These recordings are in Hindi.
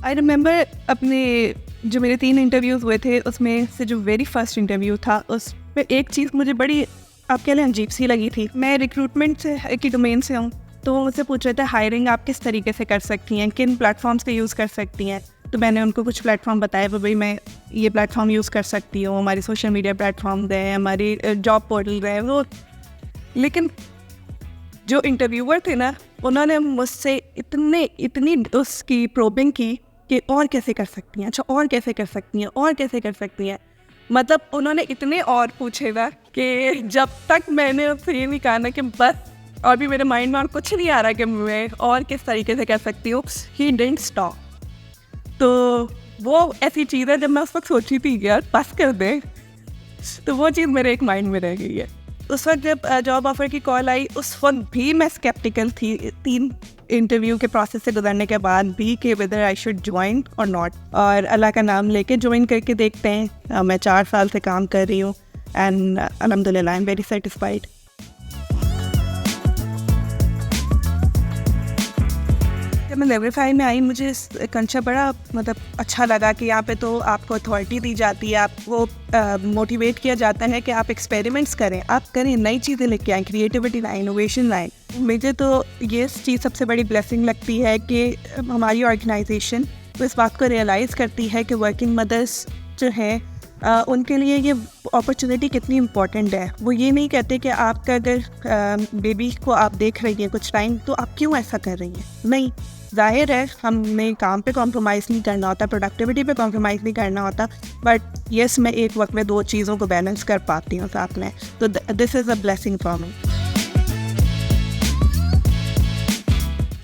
आई रिमेंबर अपने जो मेरे 3 इंटरव्यूज़ हुए थे उसमें से जो वेरी फर्स्ट इंटरव्यू था उसमें एक चीज़ मुझे बड़ी आप कह लें अजीब सी लगी थी। मैं रिक्रूटमेंट से की डोमेन से हूँ, तो वो मुझसे पूछ रहे थे हायरिंग आप किस तरीके से कर सकती हैं, किन प्लेटफॉर्म्स का यूज़ कर सकती हैं। तो मैंने उनको कुछ प्लेटफॉर्म बताया, भाई मैं ये प्लेटफॉर्म यूज़ कर सकती हूँ, हमारी सोशल मीडिया प्लेटफॉर्म हैं, हमारी जॉब पोर्टल हैं वो। लेकिन जो इंटरव्यूअर थे ना, उन्होंने मुझसे इतनी उसकी प्रोबिंग की कि और कैसे कर सकती हैं, अच्छा और कैसे कर सकती हैं, और कैसे कर सकती हैं। मतलब उन्होंने इतने और पूछे ना कि जब तक मैंने उससे ये नहीं कहा ना कि बस और भी मेरे माइंड में और कुछ नहीं आ रहा कि मैं और किस तरीके से कर सकती हूँ, ही डिडंट स्टॉप। तो वो ऐसी चीज़ है जब मैं उस वक्त सोची थी यार बस कर दें, तो वो चीज़ मेरे एक माइंड में रह गई है। उस वक्त जब जॉब ऑफ़र की कॉल आई, उस वक्त भी मैं स्केप्टिकल थी 3 इंटरव्यू के प्रोसेस से गुजरने के बाद भी कि वेदर आई शुड ज्वाइन और नॉट। और अल्लाह का नाम लेके ज्वाइन करके देखते हैं। मैं 4 साल से काम कर रही हूँ एंड अल्हम्दुलिल्लाह आई एम वेरी सेटिस्फाइड। जब मैं लेवल 5 में आई, मुझे इस कंसेप्ट बड़ा मतलब अच्छा लगा कि यहाँ पे तो आपको अथॉरिटी दी जाती है, आपको मोटिवेट किया जाता है कि आप एक्सपेरिमेंट्स करें, आप करें, नई चीज़ें लेके आएँ, क्रिएटिविटी लाएँ, इनोवेशन लाएँ। मुझे तो ये चीज़ सबसे बड़ी ब्लेसिंग लगती है कि हमारी ऑर्गेनाइजेशन इस बात को रियलाइज़ करती है कि वर्किंग मदर्स जो हैं उनके लिए ये अपॉर्चुनिटी कितनी इम्पॉर्टेंट है। वो ये नहीं कहते कि आपका अगर बेबी को आप देख रही हैं कुछ टाइम तो आप क्यों ऐसा कर रही हैं, नहीं, जाहिर है हमें काम पे कॉम्प्रोमाइज़ नहीं करना होता, प्रोडक्टिविटी पे कॉम्प्रोमाइज़ नहीं करना होता, बट येस मैं एक वक्त में 2 चीज़ों को बैलेंस कर पाती हूँ साथ में। तो this is a blessing for me.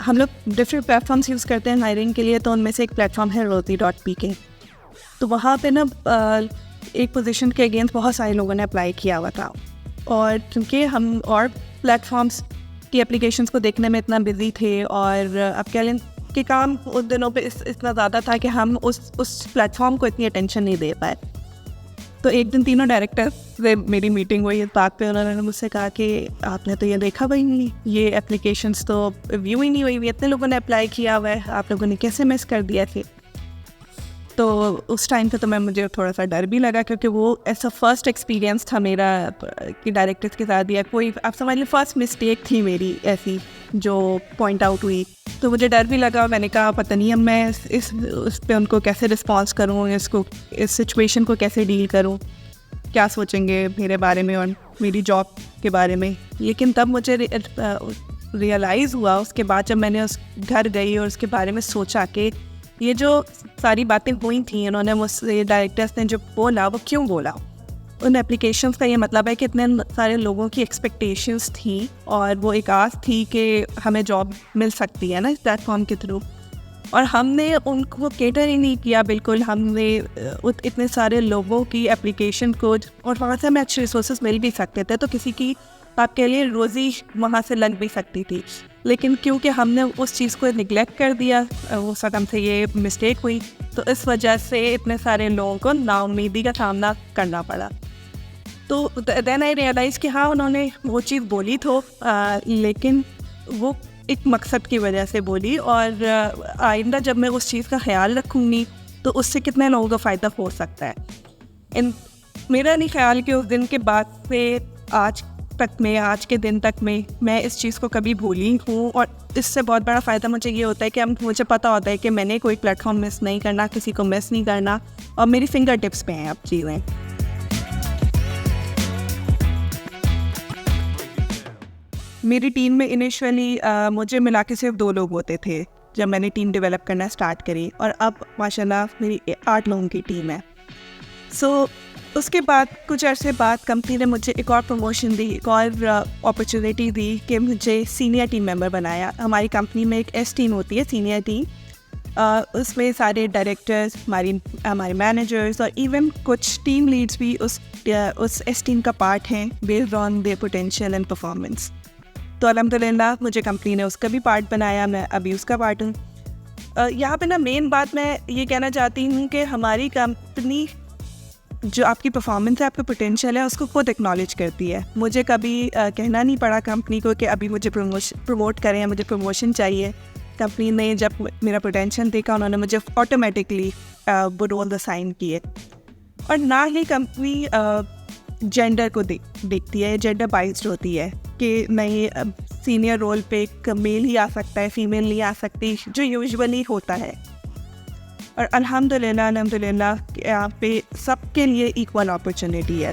हम लोग डिफरेंट प्लेटफॉर्म्स यूज़ करते हैं हायरिंग के लिए, तो उनमें से एक प्लेटफॉर्म है rozi.pk। तो वहाँ पे ना एक पोजीशन के अगेंस्ट बहुत सारे लोगों ने अप्लाई किया हुआ था, और क्योंकि हम और प्लेटफॉर्म्स की एप्लीकेशंस को देखने में इतना बिजी थे और अब कह लें कि काम उन दिनों पे इतना ज़्यादा था कि हम उस प्लेटफॉर्म को इतनी अटेंशन नहीं दे पाए। तो एक दिन तीनों डायरेक्टर से मेरी मीटिंग हुई इस बात पे। उन्होंने मुझसे कहा कि आपने तो ये देखा भाई नहीं, ये एप्लीकेशंस तो व्यू ही नहीं हुई, इतने लोगों ने अप्लाई किया हुआ है, आप लोगों ने कैसे मिस कर दिया थे। तो उस टाइम पे तो मुझे थोड़ा सा डर भी लगा, क्योंकि वो ऐसा फर्स्ट एक्सपीरियंस था मेरा कि डायरेक्टर्स के साथ, या कोई आप समझ लीजिए फर्स्ट मिस्टेक थी मेरी ऐसी जो पॉइंट आउट हुई। तो मुझे डर भी लगा, मैंने कहा पता नहीं अब मैं उस पे उनको कैसे रिस्पॉन्स करूँ, इस सिचुएशन को कैसे डील करूँ, क्या सोचेंगे मेरे बारे में और मेरी जॉब के बारे में। लेकिन तब मुझे रियलाइज़ हुआ उसके बाद, जब मैंने उस घर गई और उसके बारे में सोचा कि ये जो सारी बातें हुई थी, उन्होंने मुझसे डायरेक्टर्स ने जो बोला वो क्यों बोला। उन एप्लीकेशंस का ये मतलब है कि इतने सारे लोगों की एक्सपेक्टेशंस थी और वो एक आस थी कि हमें जॉब मिल सकती है ना इस प्लेटफॉर्म के थ्रू, और हमने उनको केटर ही नहीं किया बिल्कुल। हमने इतने सारे लोगों की एप्लीकेशन को, और वहाँ से हमें अच्छे रिसोर्सेज मिल भी सकते थे, तो किसी की आपके लिए रोज़ी वहाँ से लग भी सकती थी। लेकिन क्योंकि हमने उस चीज़ को निगलेक्ट कर दिया, वो सदम से ये मिस्टेक हुई, तो इस वजह से इतने सारे लोगों को नाउम्मीदी का सामना करना पड़ा। तो देन आई रियलाइज़ कि हाँ उन्होंने वो चीज़ बोली तो लेकिन वो एक मकसद की वजह से बोली, और आइंदा जब मैं उस चीज़ का ख्याल रखूँगी तो उससे कितने लोगों को फ़ायदा हो सकता है। मेरा नहीं ख्याल कि उस दिन के बाद से आज के दिन तक में मैं इस चीज़ को कभी भूली हूँ, और इससे बहुत बड़ा फ़ायदा मुझे ये होता है कि मुझे पता होता है कि मैंने कोई प्लेटफॉर्म मिस नहीं करना, किसी को मिस नहीं करना, और मेरी फिंगर टिप्स पे हैं अब चीज़ें। मेरी टीम में इनिशियली मुझे मिला के सिर्फ 2 लोग होते थे जब मैंने टीम डेवलप करना स्टार्ट करी, और अब माशाल्लाह मेरी 8 लोगों की टीम है। सो उसके बाद कुछ अरसे बाद कंपनी ने मुझे एक और प्रमोशन दी, एक और अपॉर्चुनिटी दी कि मुझे सीनियर टीम मेंबर बनाया। हमारी कंपनी में एक एस टीम होती है, सीनियर टीम, उसमें सारे डायरेक्टर्स, हमारे मैनेजर्स और इवन कुछ टीम लीड्स भी उस एस टीम का पार्ट हैं based on their potential and performance. तो अल्हम्दुलिल्लाह मुझे कंपनी ने उसका भी पार्ट बनाया, मैं अभी उसका पार्ट हूँ। यहाँ पे ना मेन बात मैं ये कहना चाहती हूँ कि हमारी कंपनी जो आपकी परफॉर्मेंस है, आपका पोटेंशियल है, उसको खुद एक्नॉलेज करती है। मुझे कभी कहना नहीं पड़ा कंपनी को कि अभी मुझे प्रमोट करें या मुझे प्रमोशन चाहिए। कंपनी ने जब मेरा पोटेंशियल देखा, उन्होंने मुझे ऑटोमेटिकली वो रोल असाइन किए। और ना ही कंपनी जेंडर को देखती है, जेंडर बाइस्ड होती है कि नहीं सीनियर रोल पे एक मेल ही आ सकता है, फीमेल नहीं आ सकती, जो यूजुअली होता है। और अल्हम्दुलिल्लाह यहाँ पे सबके लिए इक्वल अपॉर्चुनिटी है।